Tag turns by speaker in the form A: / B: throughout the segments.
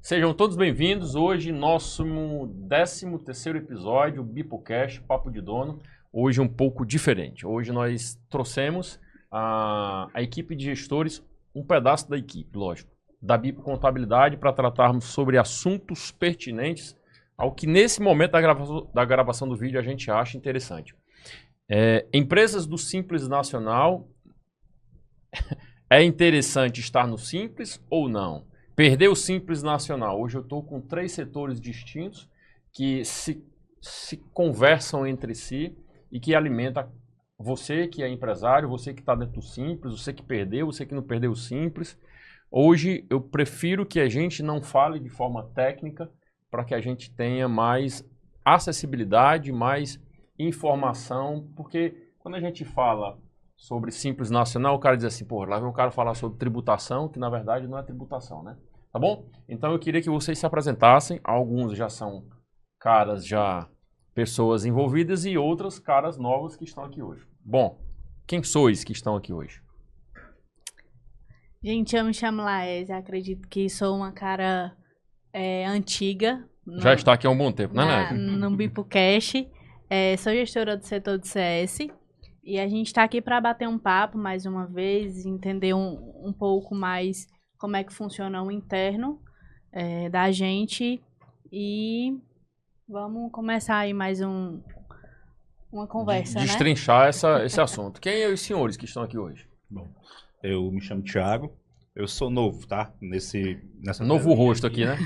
A: Sejam todos bem-vindos. Hoje, nosso 13º episódio, o BIPOcast, Papo de Dono. Hoje um pouco diferente. Hoje nós trouxemos a equipe de gestores, um pedaço da equipe, lógico, da Bipo Contabilidade, para tratarmos sobre assuntos pertinentes ao que nesse momento da gravação do vídeo a gente acha interessante. Empresas do Simples Nacional, é interessante estar no Simples ou não? Perder o Simples Nacional. Hoje eu estou com 3 setores distintos que se conversam entre si e que alimenta você que é empresário, você que está dentro do Simples, você que perdeu, você que não perdeu o Simples. Hoje eu prefiro que a gente não fale de forma técnica para que a gente tenha mais acessibilidade, mais informação, porque quando a gente fala sobre Simples Nacional, o cara diz assim, pô, lá vem um cara falar sobre tributação, que na verdade não é tributação, né? Tá bom? Então eu queria que vocês se apresentassem. Alguns já são caras, já pessoas envolvidas e outras caras novas que estão aqui hoje. Bom, quem sois que estão aqui hoje?
B: Gente, eu me chamo Laésia, acredito que sou uma cara antiga.
A: Já está aqui há um bom tempo, né, Laésia?
B: No BIPOcast. Sou gestora do setor do CS. E a gente está aqui para bater um papo mais uma vez, entender um pouco mais como é que funciona o interno da gente. E vamos começar aí mais uma conversa, né?
A: Destrinchar esse assunto. Quem é os senhores que estão aqui hoje?
C: Bom, eu me chamo Thiago, eu sou novo, tá? Nessa
A: novo rosto aqui, né?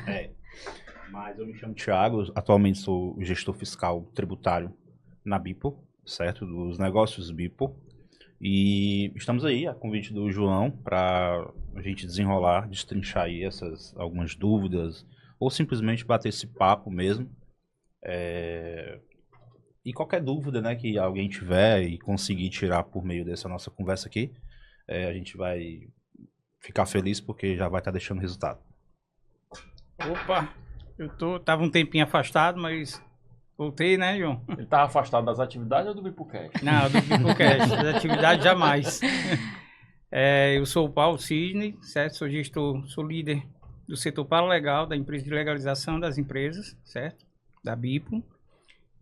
C: Mas eu me chamo Thiago, atualmente sou gestor fiscal tributário na Bipo, certo? Dos negócios Bipo. E estamos aí, a convite do João, para a gente desenrolar, destrinchar aí algumas dúvidas, ou simplesmente bater esse papo mesmo. E qualquer dúvida, né, que alguém tiver e conseguir tirar por meio dessa nossa conversa aqui, a gente vai ficar feliz porque já vai estar deixando resultado.
D: Opa, tava um tempinho afastado, mas voltei, né, João?
A: Ele estava afastado das atividades ou do BIPOcast?
D: Não, do BIPOcast, das atividades jamais. Eu sou o Paulo Sidney, certo? Sou gestor, sou líder do setor paralegal da empresa de legalização das empresas, certo? Da Bipo.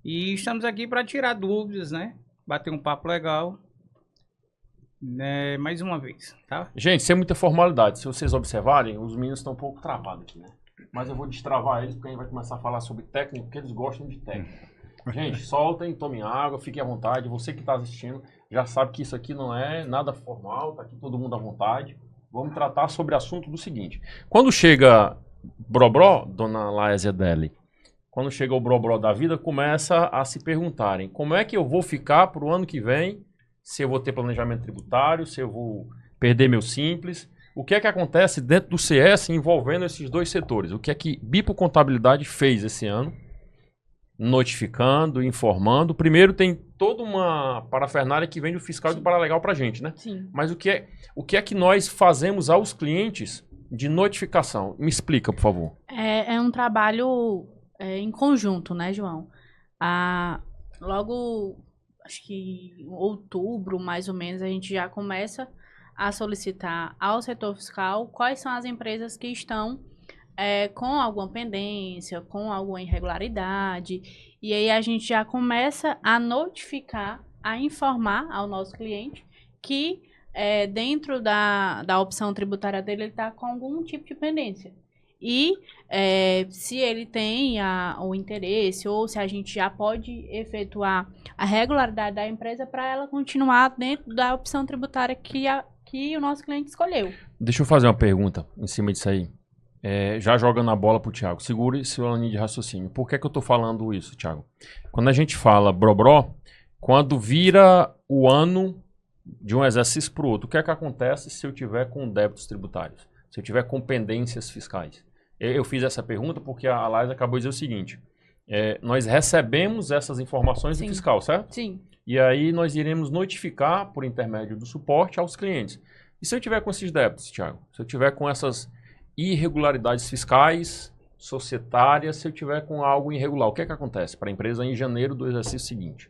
D: E estamos aqui para tirar dúvidas, né? Bater um papo legal, né? Mais uma vez, tá?
A: Gente, sem muita formalidade. Se vocês observarem, os meninos estão um pouco travados aqui, né? Mas eu vou destravar eles porque a gente vai começar a falar sobre técnica, porque eles gostam de técnica. Gente, soltem, tomem água, fiquem à vontade. Você que está assistindo já sabe que isso aqui não é nada formal, tá aqui todo mundo à vontade. Vamos tratar sobre o assunto do seguinte. Quando chega Brobró, dona Laésia Deli, quando chega o Brobró da vida, começa a se perguntarem como é que eu vou ficar para o ano que vem, se eu vou ter planejamento tributário, se eu vou perder meu Simples. O que é que acontece dentro do CS envolvendo esses dois setores? O que é que Bipo Contabilidade fez esse ano? Notificando, informando. Primeiro tem toda uma parafernália que vem do fiscal e do paralegal para a gente, né?
B: Sim.
A: Mas o que é que nós fazemos aos clientes de notificação? Me explica, por favor.
B: É um trabalho em conjunto, né, João? Logo, acho que em outubro, mais ou menos, a gente já começa a solicitar ao setor fiscal quais são as empresas que estão com alguma pendência, com alguma irregularidade. E aí a gente já começa a notificar, a informar ao nosso cliente que dentro da opção tributária dele ele está com algum tipo de pendência. E se ele tem o interesse ou se a gente já pode efetuar a regularidade da empresa para ela continuar dentro da opção tributária que o nosso cliente escolheu.
A: Deixa eu fazer uma pergunta em cima disso aí. Já jogando a bola pro Thiago. Segure seu linha de raciocínio. Por que eu tô falando isso, Thiago? Quando a gente fala Brobró, quando vira o ano de um exercício pro outro, o que é que acontece se eu tiver com débitos tributários? Se eu tiver com pendências fiscais? Eu fiz essa pergunta porque a Laís acabou de dizer o seguinte. Nós recebemos essas informações do fiscal, certo?
B: Sim.
A: E aí nós iremos notificar por intermédio do suporte aos clientes. E se eu tiver com esses débitos, Thiago? Se eu tiver com essas irregularidades fiscais, societárias, se eu tiver com algo irregular, o que é que acontece para a empresa em janeiro do exercício seguinte?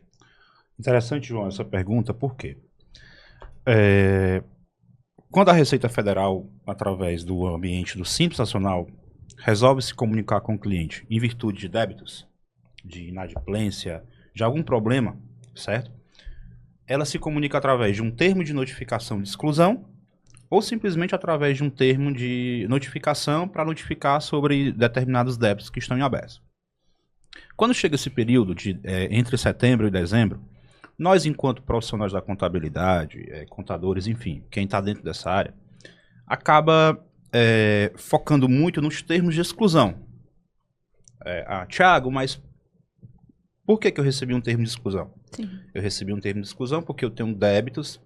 C: Interessante, João, essa pergunta, por quê? Quando a Receita Federal, através do ambiente do Simples Nacional, resolve se comunicar com o cliente em virtude de débitos, de inadimplência, de algum problema, certo? Ela se comunica através de um termo de notificação de exclusão ou simplesmente através de um termo de notificação para notificar sobre determinados débitos que estão em aberto. Quando chega esse período entre setembro e dezembro, nós, enquanto profissionais da contabilidade, contadores, enfim, quem está dentro dessa área, acaba focando muito nos termos de exclusão. Thiago, mas por que eu recebi um termo de exclusão?
B: Sim.
C: Eu recebi um termo de exclusão porque eu tenho débitos,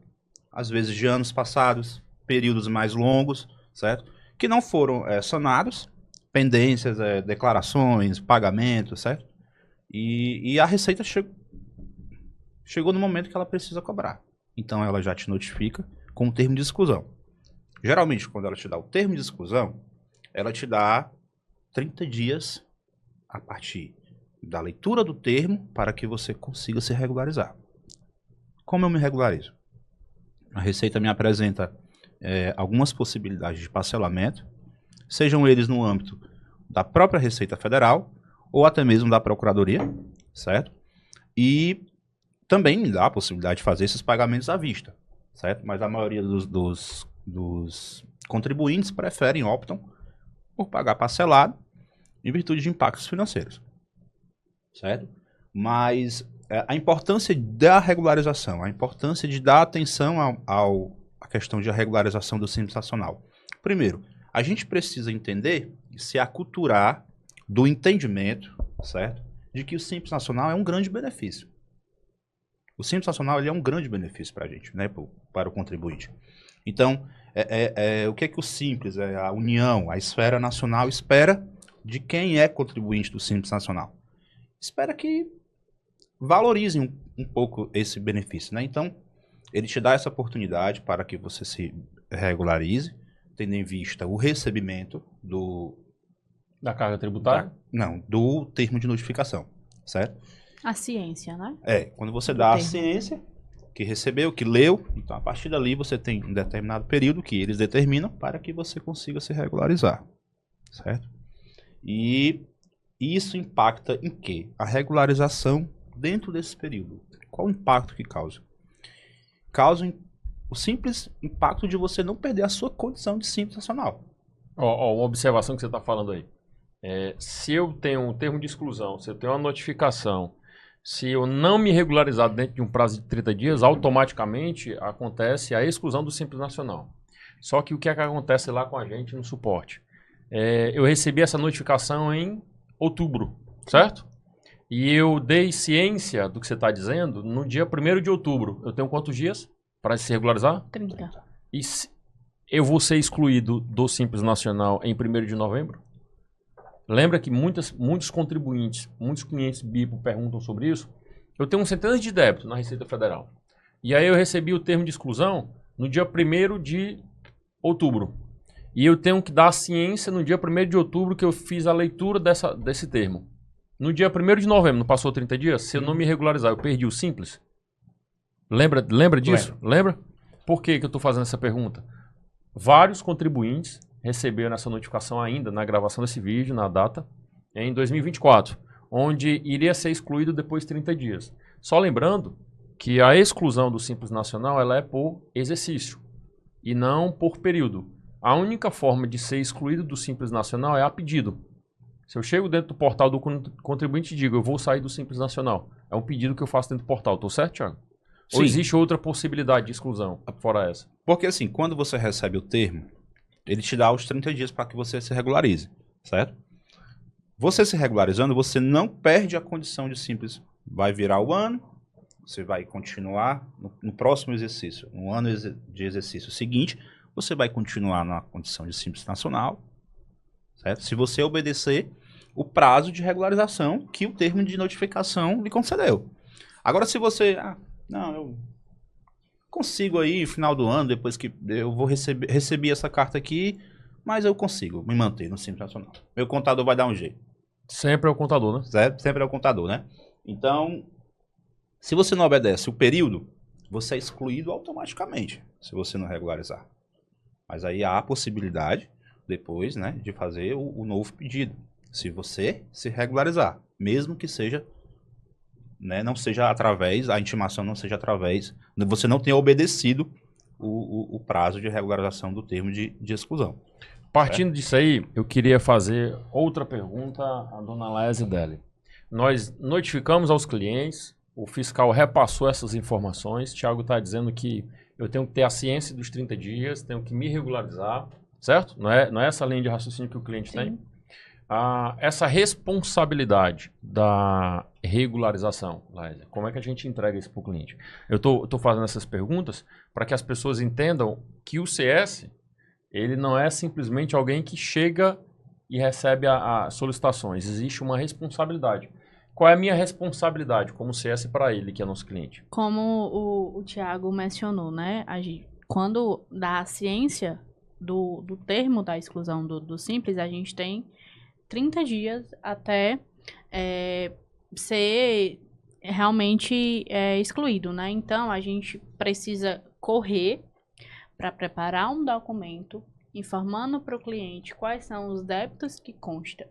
C: às vezes de anos passados, períodos mais longos, certo? Que não foram sanados, pendências, declarações, pagamentos, certo? E a Receita chegou no momento que ela precisa cobrar. Então ela já te notifica com o termo de exclusão. Geralmente, quando ela te dá o termo de exclusão, ela te dá 30 dias a partir da leitura do termo para que você consiga se regularizar. Como eu me regularizo? A Receita me apresenta algumas possibilidades de parcelamento, sejam eles no âmbito da própria Receita Federal ou até mesmo da Procuradoria, certo? E também me dá a possibilidade de fazer esses pagamentos à vista, certo? Mas a maioria dos contribuintes optam por pagar parcelado em virtude de impactos financeiros, certo? Mas a importância da regularização, a importância de dar atenção à questão de regularização do Simples Nacional. Primeiro, a gente precisa entender e se aculturar do entendimento, certo? De que o Simples Nacional é um grande benefício. O Simples Nacional ele é um grande benefício para a gente, né? Para o contribuinte. Então, o que é que o Simples, a União, a esfera nacional espera de quem é contribuinte do Simples Nacional? Espera que valorizem um pouco esse benefício, né? Então, ele te dá essa oportunidade para que você se regularize, tendo em vista o recebimento
A: da carga tributária?
C: Do termo de notificação, certo?
B: A ciência, né?
C: Quando você dá a ciência, que recebeu, que leu, então a partir dali você tem um determinado período que eles determinam para que você consiga se regularizar, certo? E isso impacta em quê? A regularização dentro desse período. Qual o impacto que causa? Causa o simples impacto de você não perder a sua condição de Simples Nacional.
A: Uma observação que você está falando aí. Se eu tenho um termo de exclusão, se eu tenho uma notificação, se eu não me regularizar dentro de um prazo de 30 dias, automaticamente acontece a exclusão do Simples Nacional. Só que o que é que acontece lá com a gente no suporte? Eu recebi essa notificação em outubro, certo? E eu dei ciência do que você está dizendo no dia 1º de outubro. Eu tenho quantos dias para se regularizar?
B: 30.
A: E eu vou ser excluído do Simples Nacional em 1º de novembro? Lembra que muitos contribuintes, muitos clientes BIPO perguntam sobre isso? Eu tenho centenas de débitos na Receita Federal. E aí eu recebi o termo de exclusão no dia 1º de outubro. E eu tenho que dar a ciência no dia 1º de outubro que eu fiz a leitura desse termo. No dia 1º de novembro, não passou 30 dias? Se eu não me regularizar, eu perdi o Simples? Lembra disso? Lembra? Por que eu estou fazendo essa pergunta? Vários contribuintes receberam essa notificação ainda na gravação desse vídeo, na data, em 2024, onde iria ser excluído depois de 30 dias. Só lembrando que a exclusão do Simples Nacional ela é por exercício e não por período. A única forma de ser excluído do Simples Nacional é a pedido. Se eu chego dentro do portal do contribuinte e digo, eu vou sair do Simples Nacional, é um pedido que eu faço dentro do portal. Estou certo, Thiago?
C: Sim.
A: Ou existe outra possibilidade de exclusão fora essa?
C: Porque assim, quando você recebe o termo, ele te dá os 30 dias para que você se regularize, certo? Você se regularizando, você não perde a condição de Simples. Vai virar o ano, você vai continuar no próximo exercício, no ano de exercício seguinte, você vai continuar na condição de Simples Nacional, certo? Se você obedecer o prazo de regularização que o termo de notificação lhe concedeu. Agora, se você... eu consigo aí, no final do ano, depois que eu vou receber essa carta aqui, mas eu consigo me manter no Simples Nacional. Meu contador vai dar um jeito.
A: Sempre é o contador, né?
C: Sempre é o contador, né? Então, se você não obedece o período, você é excluído automaticamente, se você não regularizar. Mas aí há a possibilidade depois, né, de fazer o novo pedido. Se você se regularizar, mesmo que seja, né, não seja através, a intimação não seja através, você não tenha obedecido o prazo de regularização do termo de exclusão.
A: Partindo disso aí, eu queria fazer outra pergunta à dona Lésia Deli. Nós notificamos aos clientes, o fiscal repassou essas informações, Thiago está dizendo que eu tenho que ter a ciência dos 30 dias, tenho que me regularizar, certo? Não é essa linha de raciocínio que o cliente tem? Essa responsabilidade da regularização, Lésia, como é que a gente entrega isso para o cliente? Eu estou fazendo essas perguntas para que as pessoas entendam que o CS, ele não é simplesmente alguém que chega e recebe as solicitações, existe uma responsabilidade. Qual é a minha responsabilidade como CS para ele, que é nosso cliente?
B: Como o Thiago mencionou, né? Quando dá a ciência do termo da exclusão do Simples, a gente tem 30 dias até ser realmente excluído, né? Então, a gente precisa correr para preparar um documento informando para o cliente quais são os débitos que constam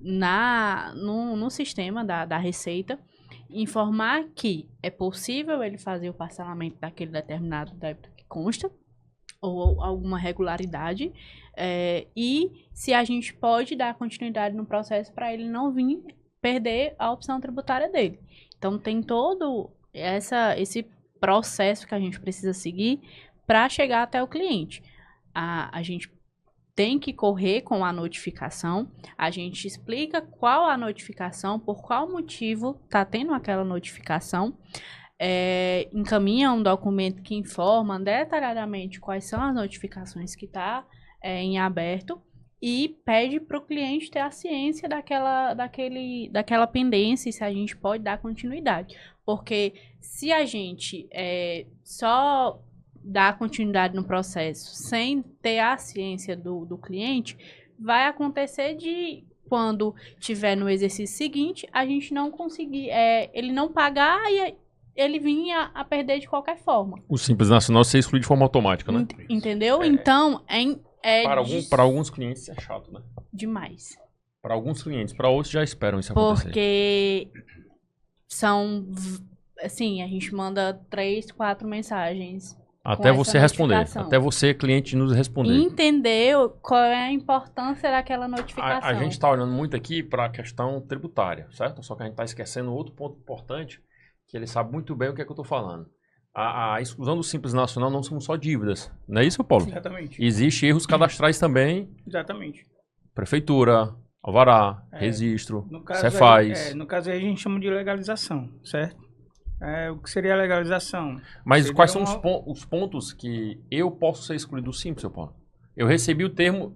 B: no sistema da Receita, informar que é possível ele fazer o parcelamento daquele determinado débito que consta, ou alguma regularidade, e se a gente pode dar continuidade no processo para ele não vir perder a opção tributária dele. Então, tem todo esse processo que a gente precisa seguir para chegar até o cliente. A gente tem que correr com a notificação, a gente explica qual a notificação, por qual motivo está tendo aquela notificação, encaminha um documento que informa detalhadamente quais são as notificações que está em aberto e pede para o cliente ter a ciência daquela pendência e se a gente pode dar continuidade. Porque se a gente só dar continuidade no processo sem ter a ciência do cliente, vai acontecer de quando tiver no exercício seguinte, a gente não conseguir, ele não pagar e ele vinha a perder de qualquer forma.
A: O Simples Nacional se exclui de forma automática, né?
B: Entendeu? Então,
A: para alguns clientes é chato, né?
B: Demais.
A: Para alguns clientes, para outros já esperam isso acontecer.
B: Porque são, assim, a gente manda 3, 4 mensagens
A: até você responder, até você, cliente, nos responder.
B: Entender qual é a importância daquela notificação.
A: A gente está olhando muito aqui para a questão tributária, certo? Só que a gente está esquecendo outro ponto importante, que ele sabe muito bem o que é que eu estou falando. A exclusão do Simples Nacional não são só dívidas, não é isso, Paulo?
D: Exatamente.
A: Existem erros cadastrais também.
D: Exatamente.
A: Prefeitura, alvará, registro,
D: no caso
A: Cefaz.
D: No caso aí a gente chama de legalização, certo? O que seria a legalização?
A: Mas
D: seria
A: quais são os pontos que eu posso ser excluído do Simples, seu Paulo? Eu recebi o termo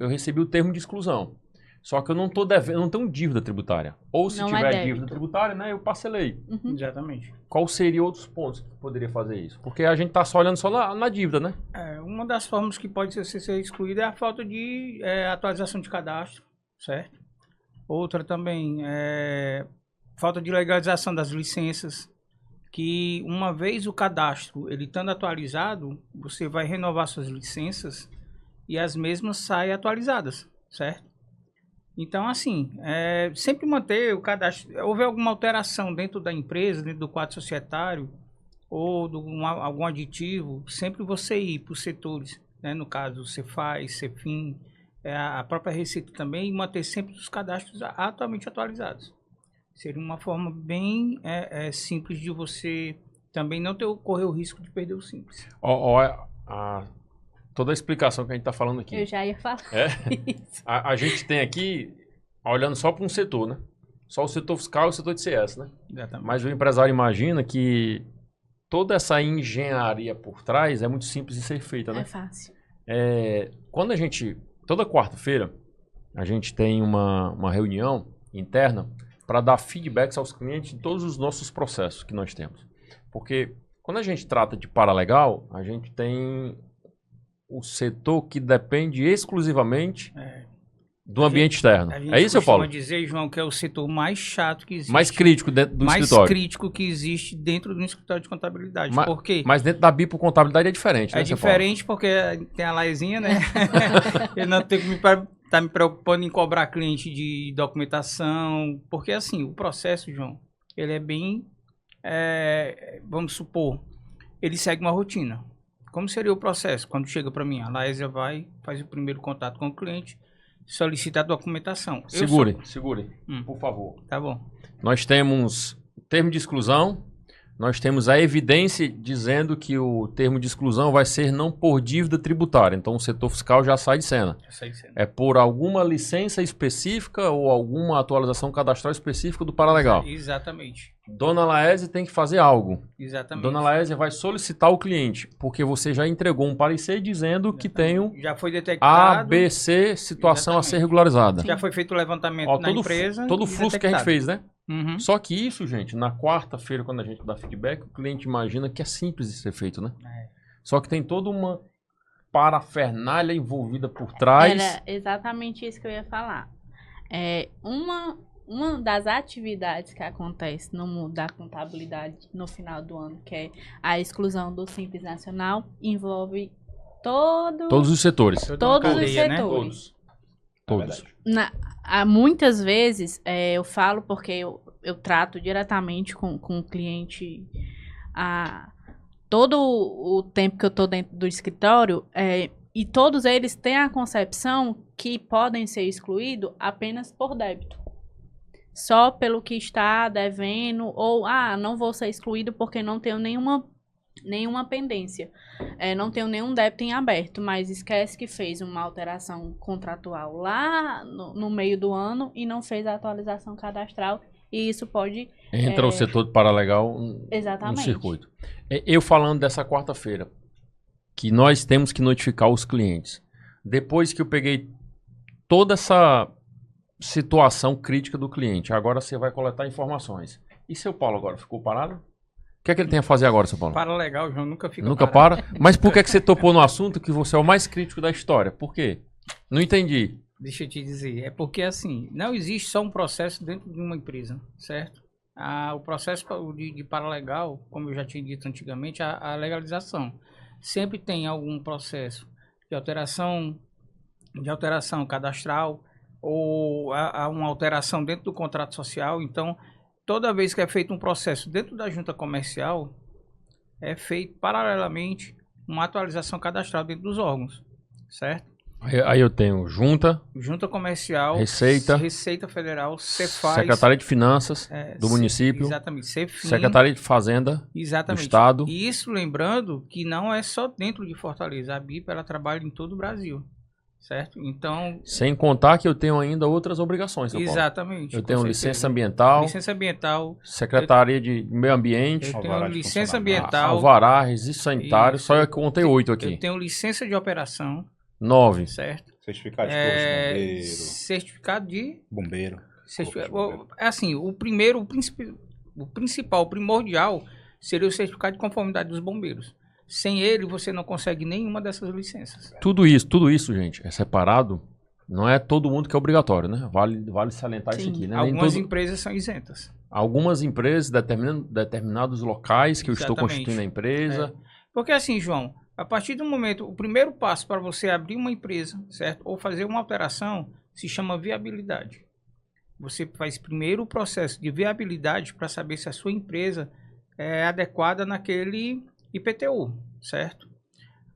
A: de exclusão. Só que eu não tô devendo, não tenho dívida tributária. Ou se tiver dívida tributária, né, eu parcelei.
B: Uhum.
D: Exatamente.
A: Qual seria outros pontos que poderia fazer isso? Porque a gente tá só olhando só na dívida, né?
D: Uma das formas que pode ser excluída é a falta de atualização de cadastro, certo? Outra também é falta de legalização das licenças, que uma vez o cadastro ele estando atualizado, você vai renovar suas licenças e as mesmas saem atualizadas, certo? Então, assim, sempre manter o cadastro. Houve alguma alteração dentro da empresa, dentro do quadro societário, ou algum aditivo, sempre você ir para os setores, né? No caso, Cefaz, Cefim, a própria Receita também, e manter sempre os cadastros atualmente atualizados. Seria uma forma bem simples de você também não correr o risco de perder o Simples.
A: Toda a explicação que a gente está falando aqui.
B: Eu já ia falar isso.
A: A gente tem aqui, olhando só para um setor, né? Só o setor fiscal e o setor de CS, né?
D: Exatamente.
A: Mas o empresário imagina que toda essa engenharia por trás é muito simples de ser feita, né?
B: É fácil.
A: Toda quarta-feira, a gente tem uma reunião interna para dar feedbacks aos clientes de todos os nossos processos que nós temos. Porque quando a gente trata de paralegal, a gente tem o setor que depende exclusivamente do ambiente externo.
D: A gente
A: É isso, Paulo?
D: costuma dizer, João, que é o setor mais chato que existe.
A: Mais crítico dentro do
D: mais
A: escritório.
D: crítico que existe dentro do escritório de contabilidade. Por quê?
A: Mas dentro da Bipo Contabilidade é diferente, né,
D: É
A: seu Paulo?
D: diferente porque tem a Laizinha, né? Eu não tenho que tá me preocupando em cobrar cliente de documentação. Porque, assim, o processo, João, ele é bem... vamos supor, ele segue uma rotina. Como seria o processo? Quando chega para mim, a Laísia vai, faz o primeiro contato com o cliente, solicita a documentação.
A: Segure, por favor.
D: Tá bom.
A: Nós temos termo de exclusão, nós temos a evidência dizendo que o termo de exclusão vai ser não por dívida tributária. Então o setor fiscal já sai de cena. É por alguma licença específica ou alguma atualização cadastral específica do Paralegal.
D: Exatamente.
A: Dona Laésia tem que fazer algo.
D: Exatamente.
A: Dona Laésia vai solicitar o cliente, porque você já entregou um parecer dizendo que tem um
D: já foi detectado.
A: A, B, C, situação a ser regularizada.
D: Já foi feito o levantamento na empresa.
A: Todo o fluxo que a gente fez, né?
D: Uhum.
A: Só que isso, gente, na quarta-feira, quando a gente dá feedback, o cliente imagina que é simples de ser feito, né? Só que tem toda uma parafernália envolvida por trás.
B: Era exatamente isso que eu ia falar. Uma das atividades que acontece no mundo da contabilidade no final do ano, que é a exclusão do Simples Nacional, envolve
A: todos os setores.
B: Todos os setores.
A: Todos.
B: Muitas vezes, eu falo porque eu trato diretamente com o cliente todo o tempo que eu estou dentro do escritório, e todos eles têm a concepção que podem ser excluídos apenas por débito. Só pelo que está devendo, ou, não vou ser excluído porque não tenho nenhuma pendência. Não tenho nenhum débito em aberto, mas esquece que fez uma alteração contratual lá no meio do ano e não fez a atualização cadastral, e isso pode...
A: Entra o setor do Paralegal no circuito. Eu falando dessa quarta-feira, que nós temos que notificar os clientes. Depois que eu peguei toda essa situação crítica do cliente, agora você vai coletar informações. E seu Paulo agora ficou parado? O que é que ele tem a fazer agora, seu Paulo?
D: Para legal, João, nunca fica
A: Nunca para? Mas por que é que você topou no assunto que você é o mais crítico da história? Por quê? Não entendi.
D: Deixa eu te dizer, é porque assim, não existe só um processo dentro de uma empresa, certo? O processo de paralegal, como eu já tinha dito antigamente, a legalização. Sempre tem algum processo de alteração cadastral, ou há uma alteração dentro do contrato social. Então, toda vez que é feito um processo dentro da junta comercial, é feito paralelamente uma atualização cadastral dentro dos órgãos, certo?
A: Aí eu tenho junta comercial,
D: Receita Federal, Cefaz,
A: Secretaria de Finanças do município,
D: exatamente, Cefim,
A: Secretaria de Fazenda do Estado.
D: E isso lembrando que não é só dentro de Fortaleza, a BIPA ela trabalha em todo o Brasil, certo? Então,
A: sem contar que eu tenho ainda outras obrigações, seu Paulo.
D: Exatamente.
A: Eu tenho licença ambiental, Secretaria de Meio Ambiente,
D: eu tenho licença ambiental,
A: alvará, registro sanitário, só eu contei 8 aqui.
D: Eu tenho licença de operação,
A: 9.
D: certo?
C: Certificado de posto de bombeiro.
D: Certificado de
C: bombeiro.
D: Assim, o principal, primordial, seria o certificado de conformidade dos bombeiros. Sem ele, você não consegue nenhuma dessas licenças.
A: Tudo isso, gente, é separado. Não é todo mundo que é obrigatório, né? Vale salientar isso aqui, né?
D: Algumas empresas são isentas.
A: Algumas empresas, determinados locais que eu estou constituindo a empresa.
D: Porque assim, João, a partir do momento, o primeiro passo para você abrir uma empresa, certo? Ou fazer uma alteração, se chama viabilidade. Você faz primeiro o processo de viabilidade para saber se a sua empresa é adequada naquele IPTU, certo?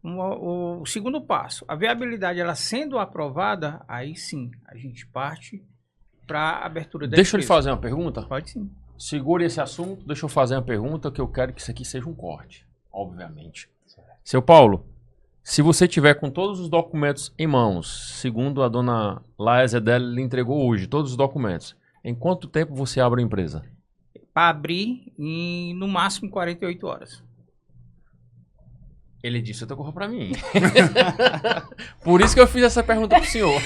D: O segundo passo, a viabilidade ela sendo aprovada, aí sim, a gente parte para a abertura da empresa.
A: Deixa eu lhe fazer uma pergunta?
D: Pode sim.
A: Segure esse assunto, deixa eu fazer uma pergunta que eu quero que isso aqui seja um corte, obviamente. Seu Paulo, se você tiver com todos os documentos em mãos, segundo a dona Laésia dela lhe entregou hoje, todos os documentos, em quanto tempo você abre a empresa?
D: Para abrir em, no máximo, 48 horas.
A: Ele disse outra coisa para mim. Por isso que eu fiz essa pergunta pro senhor.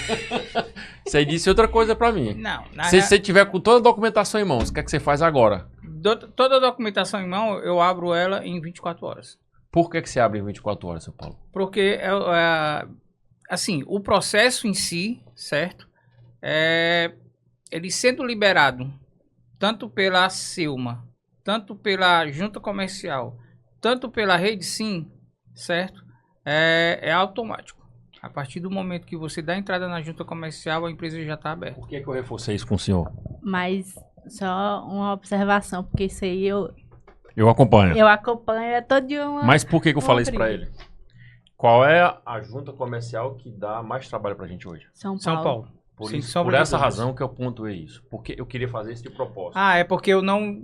A: Você disse outra coisa para mim.
D: Não.
A: Se você tiver com toda a documentação em mãos, o que é que você faz agora?
D: Toda a documentação em mão, eu abro ela em 24 horas.
A: Por que você abre em 24 horas, seu Paulo?
D: Porque, assim, o processo em si, certo? ele sendo liberado tanto pela Silma, tanto pela junta comercial, tanto pela Rede Sim, certo? É automático. A partir do momento que você dá entrada na junta comercial, a empresa já está aberta.
A: Por que eu reforcei isso com o senhor?
B: Mas só uma observação, porque isso aí
A: Eu acompanho.
B: eu acompanho, é todo dia uma...
A: Mas por que eu falei isso pra
B: briga.
A: ele? Qual é a junta comercial que dá mais trabalho pra gente hoje?
B: São
D: São Paulo.
A: Por,
D: Sem
A: isso,
D: sombra
A: por
D: de
A: essa
D: dúvidas.
A: razão que eu pontuei isso. Porque eu queria fazer isso de propósito.
D: É porque eu não...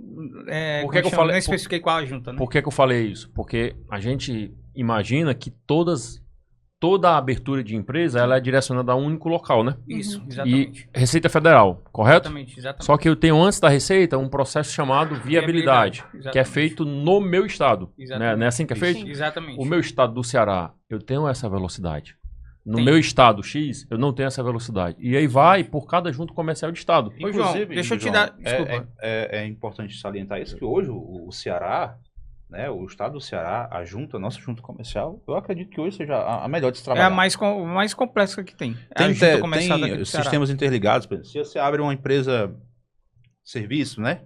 A: Por que que eu falei-
D: não especifiquei qual a junta, né?
A: Por que eu falei isso? Porque a gente imagina que toda a abertura de empresa ela é direcionada a um único local, né?
D: Isso,
B: Uhum.
D: exatamente.
A: E Receita Federal, correto?
D: Exatamente.
A: Só que eu tenho antes da Receita um processo chamado viabilidade,
D: Exatamente.
A: que é feito no meu estado. Né?
D: Exatamente.
A: Não é assim que é feito?
B: Sim.
D: Exatamente.
A: O meu estado do Ceará, eu tenho essa velocidade. No
D: Tem.
A: meu estado X, eu não tenho essa velocidade. E aí vai por cada junto comercial de estado.
D: Ô, João, deixa eu te dar... Desculpa.
C: É importante salientar isso, que hoje o Ceará, né, o estado do Ceará, a nossa junta comercial, eu acredito que hoje seja a melhor de se
D: É
C: trabalhar.
D: a mais complexa que tem. É a
C: Tem,
D: junta comercial daqui
C: tem
D: do Ceará.
C: sistemas interligados, por exemplo, se você abre uma empresa serviço, né,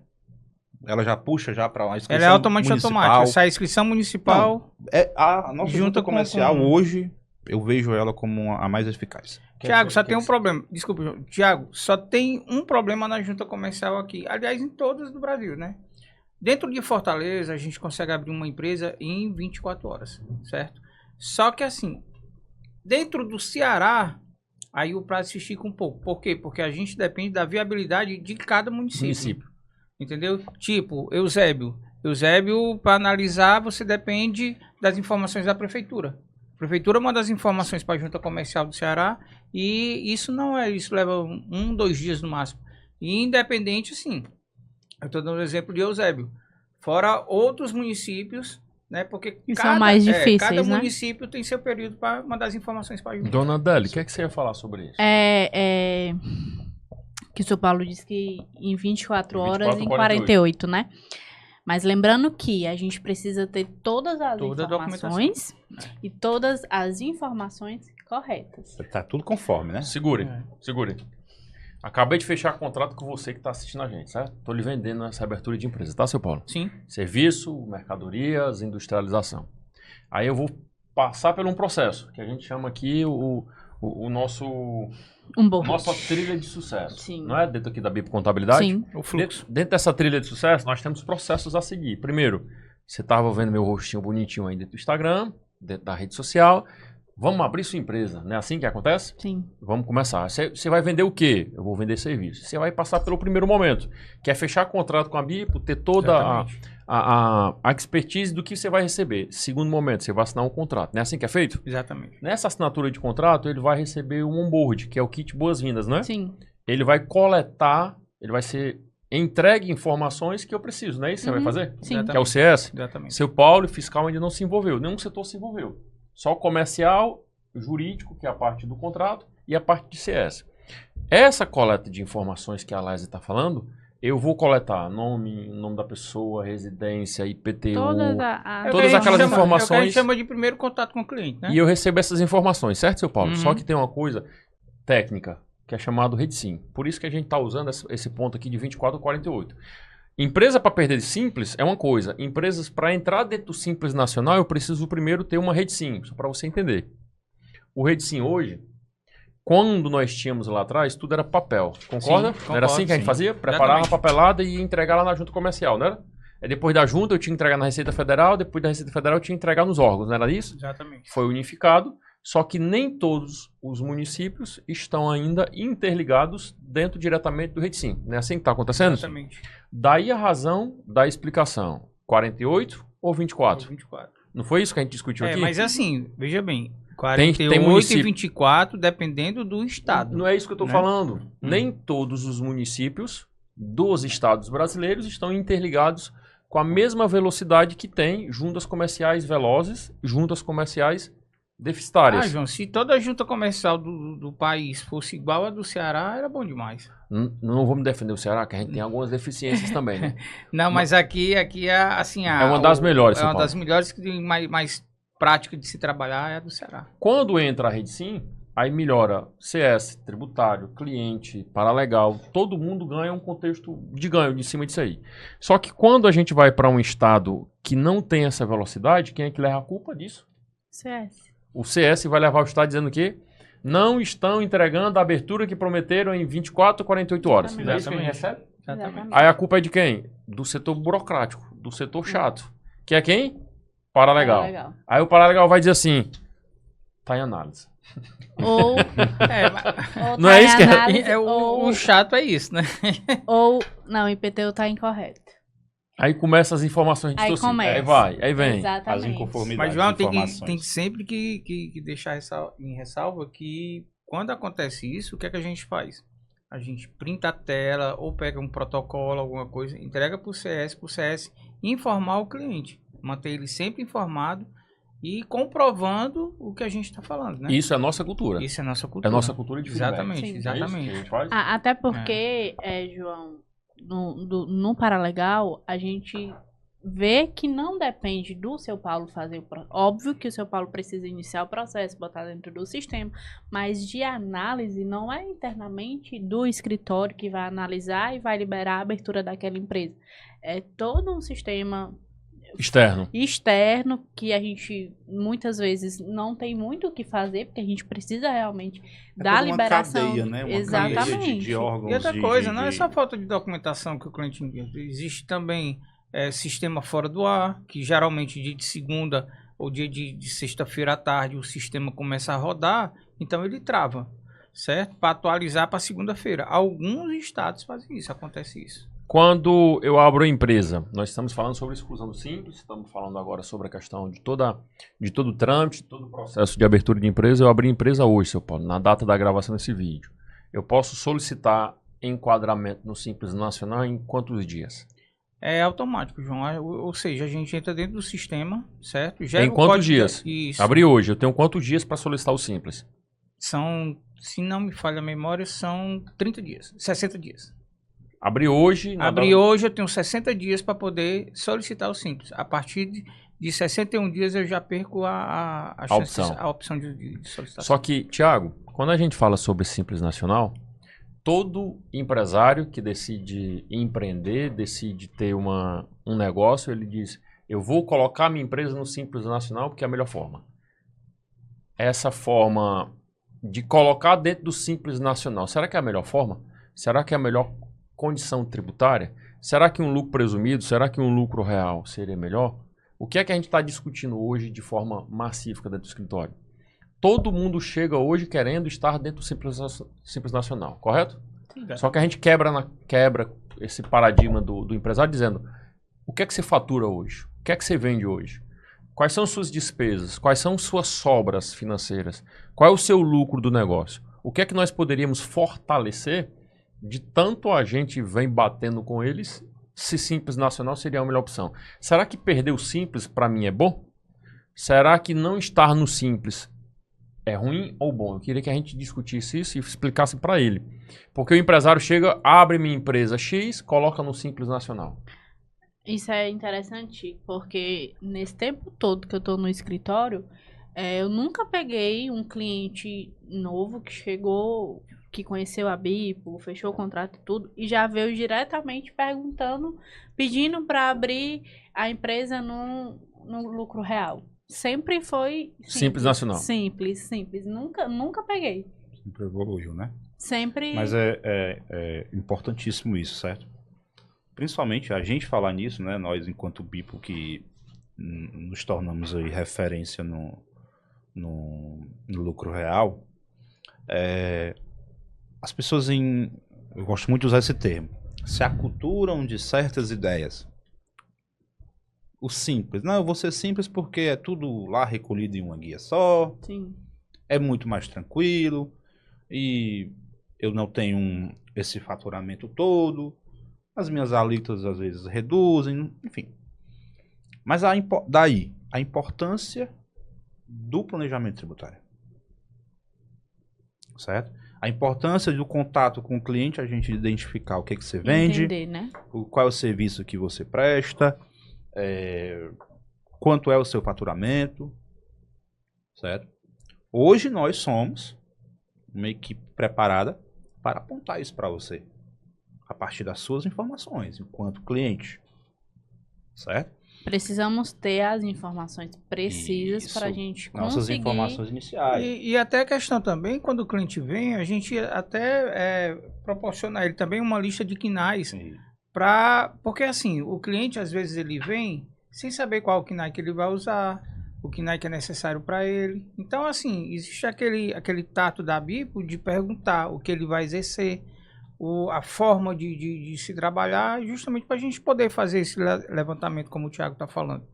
C: ela já puxa já para uma inscrição
D: Ela é automaticamente
C: municipal.
D: automática. Sai a inscrição municipal.
C: A nossa
D: Junta
C: junta
D: com-
C: comercial
D: com-
C: hoje, eu vejo ela como a mais eficaz.
D: Tiago, só tem um problema. Desculpa, João. Tiago, só tem um problema na junta comercial aqui. Aliás, em todas do Brasil, né? Dentro de Fortaleza, a gente consegue abrir uma empresa em 24 horas, certo? Só que assim, dentro do Ceará, aí o prazo se estica um pouco. Por quê? Porque a gente depende da viabilidade de cada município. Entendeu? Tipo, Eusébio, para analisar, você depende das informações da prefeitura. A prefeitura manda as informações para a junta comercial do Ceará e isso leva 2 dias no máximo. E independente, assim, eu estou dando o exemplo de Eusébio. Fora outros municípios, né? Porque
B: Que são mais difíceis,
D: cada
B: né?
D: município tem seu período para mandar as informações para a junta.
A: Dona Adele, o que é que você ia falar sobre isso?
B: Que o São Paulo disse que em 24 horas,
A: 24,
B: em 48, né? Mas lembrando que a gente precisa ter todas as
D: Toda a
B: informações e todas as informações corretas.
C: Tá tudo conforme, né?
A: Segure,
D: É.
A: segure. Acabei de fechar contrato com você que está assistindo a gente, certo? Estou lhe vendendo essa abertura de empresa, tá, seu Paulo?
D: Sim.
A: Serviço, mercadorias, industrialização. Aí eu vou passar por um processo, que a gente chama aqui o nosso...
B: Um bom.
A: Nossa trilha de sucesso.
B: Sim.
A: Não é dentro aqui da Bipo Contabilidade?
B: Sim.
D: O fluxo.
A: Dentro dessa trilha de sucesso, nós temos processos a seguir. Primeiro, você estava vendo meu rostinho bonitinho aí dentro do Instagram, dentro da rede social. Vamos abrir sua empresa. Não é assim que acontece?
B: Sim.
A: Vamos começar. Você vai vender o quê? Eu vou vender serviço. Você vai passar pelo primeiro momento, que é fechar contrato com a Bipo, ter toda a expertise do que você vai receber. Segundo momento, você vai assinar um contrato. Não é assim que é feito?
D: Exatamente.
A: Nessa assinatura de contrato, ele vai receber um onboard, que é o kit boas-vindas, né?
B: Sim.
A: Ele vai coletar, ele vai ser entregue informações que eu preciso, não é isso que você vai
B: Uhum.
A: fazer?
B: Sim.
A: Que é o CS?
D: Exatamente.
A: Seu Paulo, fiscal, ainda não se envolveu, nenhum setor se envolveu. Só o comercial, jurídico, que é a parte do contrato, e a parte de CS. Essa coleta de informações que a Laís está falando, eu vou coletar nome da pessoa, residência, IPTU,
B: Todas
A: Todas aquelas informações-
D: É o que a gente chama de primeiro contato com o cliente, né?
A: e eu recebo essas informações, certo, seu Paulo?
D: Uhum.
A: Só que tem uma coisa técnica, que é chamado RedSim. Por isso que a gente está usando esse ponto aqui de 24 a 48. Empresa para perder de Simples é uma coisa. Empresas para entrar dentro do Simples Nacional, eu preciso primeiro ter uma RedSim, só para você entender. O RedSim hoje, quando nós tínhamos lá atrás, tudo era papel. Concorda?
D: Sim,
A: Não era assim que a gente
D: sim.
A: fazia? Preparava a
D: Exatamente.
A: papelada e ia entregar lá na junta comercial, não era? Aí depois da junta eu tinha que entregar na Receita Federal, depois da Receita Federal eu tinha que entregar nos órgãos, não era isso?
D: Exatamente.
A: Foi unificado, só que nem todos os municípios estão ainda interligados dentro diretamente do RedSim. Não é assim que está acontecendo?
D: Exatamente.
A: Daí a razão da explicação. 48 ou 24?
D: 24.
A: Não foi isso que a gente discutiu aqui?
D: Mas assim, veja bem,
A: Tem
D: 48
A: município.
D: e 24, dependendo do estado.
A: Não é isso que eu estou
D: né?
A: falando. Nem todos os municípios dos estados brasileiros estão interligados com a mesma velocidade que tem juntas comerciais velozes, juntas comerciais deficitárias.
D: João, se toda a junta comercial do país fosse igual a do Ceará, era bom demais.
A: Não vamos defender o Ceará, que a gente tem algumas deficiências também, né?
D: Não, mas aqui é assim...
A: É uma das melhores,
D: É
A: São
D: uma
A: Paulo.
D: das melhores que tem mais prática de se trabalhar é a do Ceará.
A: Quando entra a RedSim, aí melhora CS, tributário, cliente, paralegal, todo mundo ganha um contexto de ganho de cima disso aí. Só que quando a gente vai para um estado que não tem essa velocidade, quem é que leva a culpa disso?
B: CS.
A: O CS vai levar o estado dizendo que não estão entregando a abertura que prometeram em 24 ou 48 horas. Não é isso que a gente recebe?
B: Exatamente.
A: Aí a culpa é de quem? Do setor burocrático, do setor chato. Que é quem? Paralegal.
B: Paralegal.
A: Aí o paralegal vai dizer assim, tá em análise.
B: Ou, ou
A: Não
B: tá
A: é
B: em
A: isso que é-
B: análise,
D: O chato é isso, né?
B: ou não, o IPTU tá incorreto.
A: Aí começam as informações
B: Aí
A: distorcidas.
B: começa.
A: Aí vai, aí vem.
C: As
B: Exatamente.
C: inconformidades.
D: Mas, João, tem
C: informações.
D: sempre que deixar em ressalva que quando acontece isso, o que é que a gente faz? A gente printa a tela ou pega um protocolo, alguma coisa, entrega para o CS informar o cliente. Manter ele sempre informado e comprovando o que a gente está falando, né?
A: Isso é nossa cultura.
D: Isso é nossa
A: É
D: cultura.
A: nossa cultura de feedback.
D: Exatamente,
B: Sim.
A: É isso que a
D: exatamente.
A: gente faz?
B: Até porque, João, no Paralegal, a gente vê que não depende do seu Paulo fazer o processo. Óbvio que o seu Paulo precisa iniciar o processo, botar dentro do sistema, mas de análise não é internamente do escritório que vai analisar e vai liberar a abertura daquela empresa. É todo um sistema
A: Externo.
B: externo que a gente muitas vezes não tem muito o que fazer, porque a gente precisa realmente
C: É
B: da
C: toda uma
B: liberação.
C: cadeia, né? Uma
B: Exatamente.
C: cadeia de órgãos.
D: E outra
C: de-
D: coisa,
C: de-
D: não é
C: de-
D: só falta de documentação que o cliente envia. Existe também sistema fora do ar, que geralmente dia de segunda ou dia de sexta-feira à tarde o sistema começa a rodar, então ele trava, certo? Para atualizar para segunda-feira. Alguns estados fazem isso, acontece isso.
A: Quando eu abro a empresa, nós estamos falando sobre exclusão do simples, estamos falando agora sobre a questão de todo o trâmite, todo o processo de abertura de empresa. Eu abri a empresa hoje, seu Paulo, na data da gravação desse vídeo. Eu posso solicitar enquadramento no Simples Nacional em quantos dias?
D: É automático, João. Ou seja, a gente entra dentro do sistema, certo?
A: Em
D: o
A: quantos
D: código
A: dias?
D: Isso.
A: Abri hoje, eu tenho quantos dias para solicitar o Simples?
D: São, se não me falha a memória, são 30 dias, 60 dias.
A: Abri hoje.
D: Abri hoje, eu tenho 60 dias para poder solicitar o Simples. A partir de 61 dias eu já perco a opção de solicitação.
A: Só que, Thiago, quando a gente fala sobre Simples Nacional, todo empresário que decide empreender, decide ter um negócio, ele diz, eu vou colocar minha empresa no Simples Nacional porque é a melhor forma. Essa forma de colocar dentro do Simples Nacional, será que é a melhor forma? Será que é a melhor condição tributária? Será que um lucro presumido, será que um lucro real seria melhor? O que é que a gente está discutindo hoje de forma massífica dentro do escritório? Todo mundo chega hoje querendo estar dentro do Simples Nacional, correto?
B: Sim.
A: Só que a gente quebra esse paradigma do empresário dizendo o que é que você fatura hoje? O que é que você vende hoje? Quais são suas despesas? Quais são suas sobras financeiras? Qual é o seu lucro do negócio? O que é que nós poderíamos fortalecer de tanto a gente vem batendo com eles se Simples Nacional seria a melhor opção? Será que perder o Simples para mim é bom? Será que não estar no Simples é ruim ou bom? Eu queria que a gente discutisse isso e explicasse para ele. Porque o empresário chega, abre minha empresa X, coloca no Simples Nacional.
B: Isso é interessante, porque nesse tempo todo que eu tô no escritório, eu nunca peguei um cliente novo que chegou, que conheceu a Bipo, fechou o contrato e tudo, e já veio diretamente perguntando, pedindo para abrir a empresa no lucro real. Sempre foi
A: Simples Nacional.
B: Simples. Nunca peguei.
C: Sempre evoluiu, né?
B: Sempre.
C: Mas é importantíssimo isso, certo? Principalmente a gente falar nisso, né? Nós, enquanto Bipo, que nos tornamos aí referência no lucro real, as pessoas eu gosto muito de usar esse termo, se aculturam de certas ideias. O simples. Não, eu vou ser simples porque é tudo lá recolhido em uma guia só.
B: Sim.
C: É muito mais tranquilo. E eu não tenho esse faturamento todo. As minhas alíquotas às vezes reduzem. Enfim. Mas daí, a importância do planejamento tributário. Certo? A importância do contato com o cliente, a gente identificar o que você vende.
B: Entender, né?
C: Qual é o serviço que você presta. Quanto é o seu faturamento, certo? Hoje nós somos uma equipe preparada para apontar isso para você, a partir das suas informações, enquanto cliente, certo?
B: Precisamos ter as informações precisas
C: Isso.
B: para a gente
C: Nossas
B: conseguir.
C: informações iniciais.
D: E até a questão também, quando o cliente vem, a gente até proporciona a ele também uma lista de KNAIs.
C: Sim.
D: Porque assim, o cliente às vezes ele vem sem saber qual o KNAI que ele vai usar, o KNAI que é necessário para ele. Então assim, existe aquele tato da BIPO de perguntar o que ele vai exercer, a forma de se trabalhar, justamente para a gente poder fazer esse levantamento como o Thiago está falando.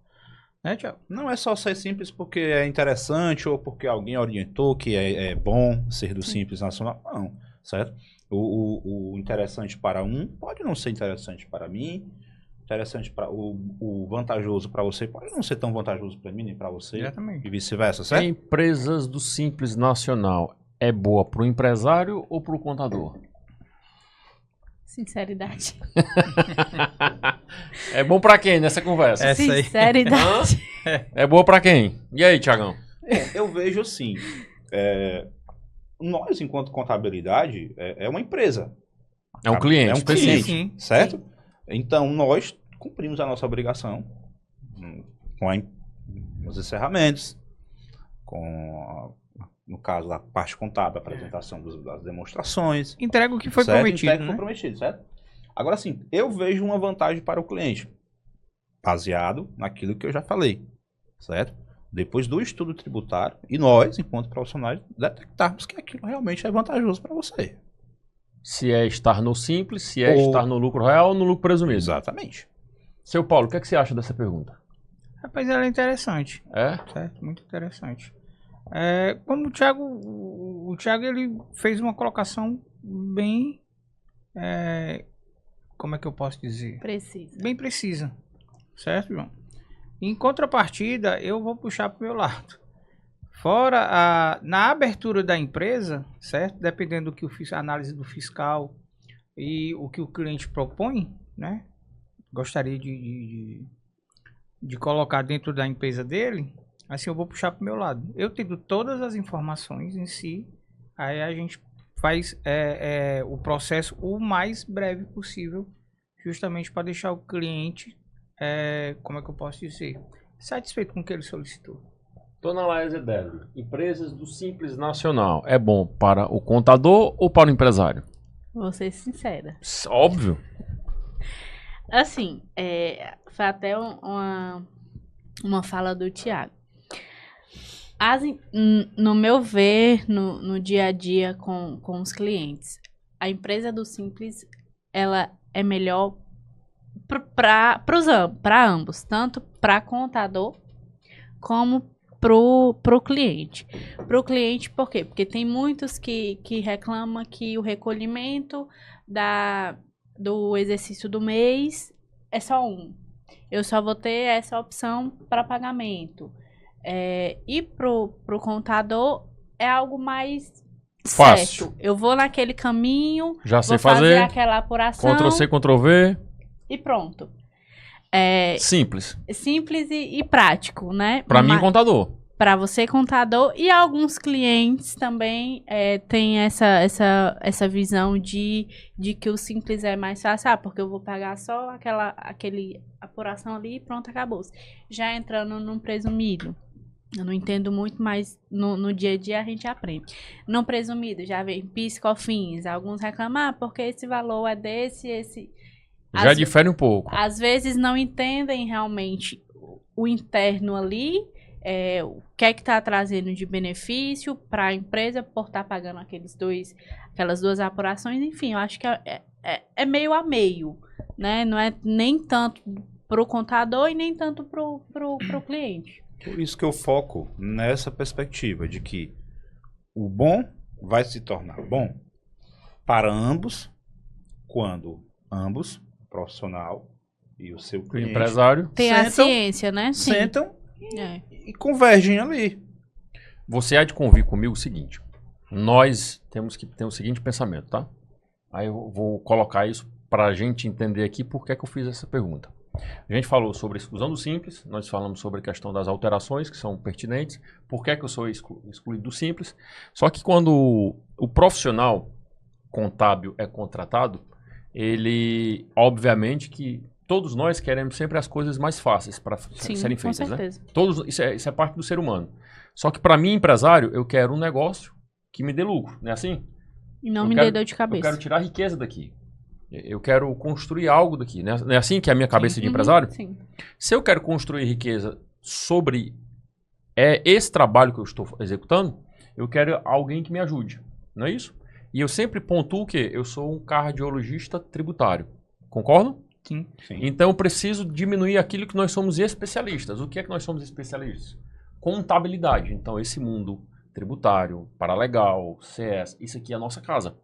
D: Né, Thiago?
C: Não é só ser simples porque é interessante ou porque alguém orientou que é bom ser do Simples Nacional. Não, certo? O interessante para um pode não ser interessante para mim. Interessante para o vantajoso para você pode não ser tão vantajoso para mim nem para você.
D: Exatamente.
C: E vice-versa, certo?
A: Empresas do Simples Nacional é boa para o empresário ou para o contador?
B: Sinceridade.
A: É bom para quem nessa conversa?
D: Essa aí.
B: Sinceridade.
A: É boa para quem? E aí, Thiagão?
C: Eu vejo assim, nós enquanto contabilidade é uma empresa.
A: É um cliente
C: É um
A: específico.
C: cliente,
D: Sim.
C: certo? Então nós cumprimos a nossa obrigação com os encerramentos, no caso da parte contábil, a apresentação das demonstrações.
D: Entrega o que foi
C: certo?
D: prometido,
C: Entrega o que
D: né?
C: foi prometido, certo? Agora sim, eu vejo uma vantagem para o cliente, baseado naquilo que eu já falei, certo? Depois do estudo tributário, e nós, enquanto profissionais, detectarmos que aquilo realmente é vantajoso para você.
A: Se é estar no Simples, se é
C: Ou-
A: estar no lucro real ou no lucro presumido.
C: Exatamente.
A: Seu Paulo, o que, é que você acha dessa pergunta?
D: Rapaz, ela é interessante,
A: É?
D: certo? Muito interessante. Como o Thiago ele fez uma colocação bem, como é que eu posso dizer?
B: Precisa.
D: Bem precisa, certo, João? Em contrapartida, eu vou puxar para o meu lado. Fora na abertura da empresa, certo? Dependendo do que a análise do fiscal e o que o cliente propõe, né? Gostaria de colocar dentro da empresa dele, assim eu vou puxar para o meu lado. Eu tendo todas as informações em si, aí a gente faz o processo o mais breve possível, justamente para deixar o cliente, como é que eu posso dizer, satisfeito com o que ele solicitou.
A: Dona Laísa Débora, empresas do Simples Nacional é bom para o contador ou para o empresário?
B: Vou ser sincera.
A: Óbvio.
B: Assim, foi até uma fala do Thiago. No meu ver, no dia a dia com os clientes, a empresa do Simples, ela é melhor para ambos, tanto para contador como pro cliente. Pro cliente, por quê? Porque tem muitos que reclamam que o recolhimento do exercício do mês é só um. Eu só vou ter essa opção para pagamento. E pro contador é algo mais
A: Fácil.
B: certo. Eu vou naquele caminho,
A: Já sei
B: vou fazer
A: fazer.
B: aquela apuração
A: Ctrl-C, Ctrl-V.
B: e pronto.
A: Simples.
B: Simples e prático, né?
A: Para mim, contador.
B: Para você, contador, e alguns clientes também têm essa visão de que o simples é mais fácil, porque eu vou pagar só aquele apuração ali e pronto, acabou. Já entrando num presumido, eu não entendo muito, mas no dia a dia a gente aprende. No presumido, já vem PIS, COFINS, alguns reclamam, porque esse valor é esse...
A: Já difere um pouco.
B: Às vezes não entendem realmente o interno ali, o que é que está trazendo de benefício para a empresa por estar pagando aquelas duas apurações. Enfim, eu acho que é meio a meio, né? Não é nem tanto para o contador e nem tanto para o cliente.
C: Por isso que eu foco nessa perspectiva de que o bom vai se tornar bom para ambos, quando ambos, o profissional e o seu
A: O
C: cliente,
A: empresário.
B: Tem a
C: Sentam-
B: ciência, né? Sim.
C: sentam
B: É.
C: e convergem ali.
A: Você há de convir comigo o seguinte. Nós temos que ter o seguinte pensamento, tá? Aí eu vou colocar isso para a gente entender aqui por que é que eu fiz essa pergunta. A gente falou sobre a exclusão do simples, nós falamos sobre a questão das alterações que são pertinentes, por que, que eu sou excluído do simples. Só que quando o profissional contábil é contratado, ele, obviamente que todos nós queremos sempre as coisas mais fáceis para serem feitas,
B: com certeza.
A: né? Isso é parte do ser humano. Só que para mim, empresário, eu quero um negócio que me dê lucro, não é assim?
B: E não me dê dor de
A: Eu
B: cabeça.
A: quero tirar a riqueza daqui. Eu quero construir algo daqui, né? Não é assim que é a minha cabeça de empresário?
B: Sim.
A: Se eu quero construir riqueza sobre esse trabalho que eu estou executando, eu quero alguém que me ajude, não é isso? E eu sempre pontuo que eu sou um cardiologista tributário. Concordam?
D: Sim.
C: Sim.
A: Então eu preciso diminuir aquilo que nós somos especialistas. O que é que nós somos especialistas? Contabilidade. Então esse mundo tributário, paralegal, CS, isso aqui é a nossa casa.